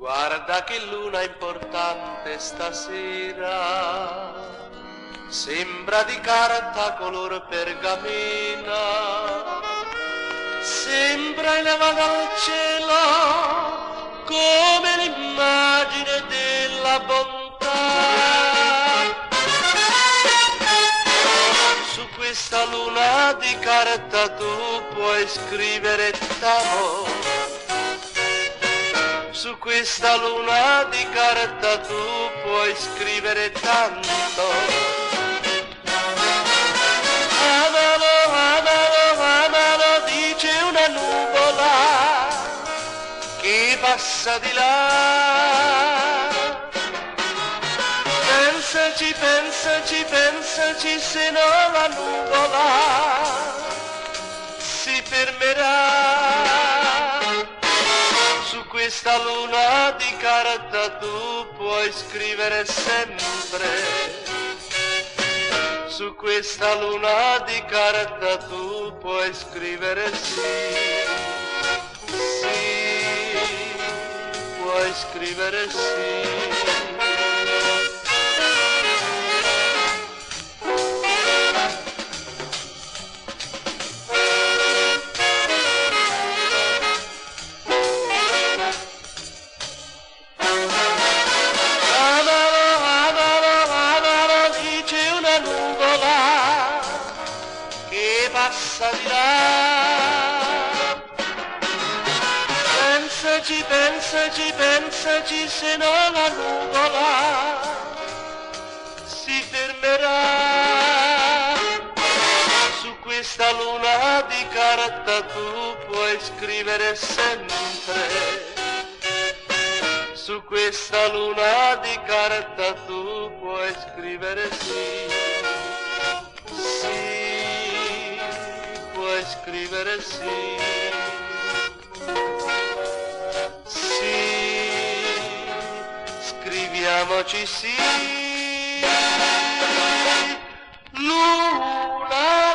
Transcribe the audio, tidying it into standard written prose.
Guarda che luna importante stasera, sembra di carta color pergamena, sembra elevata dal cielo come l'immagine della bontà. Su questa luna di carta tu puoi scrivere t'amo. Su questa luna di carta tu puoi scrivere tanto. Amalo, amalo, amalo, dice una nuvola che passa di là. Pensaci, pensaci, pensaci, se no la nuvola si fermerà. Su questa luna di carta tu puoi scrivere sempre. Su questa luna di carta tu puoi scrivere sì. Sì, puoi scrivere sì. Passa di là. Pensaci, pensaci, pensaci, se no la nuvola si fermerà. Su questa luna di carta tu puoi scrivere sempre. Su questa luna di carta tu puoi scrivere sì. Sì, puoi scrivere sì. Sì, scriviamoci sì. Luna.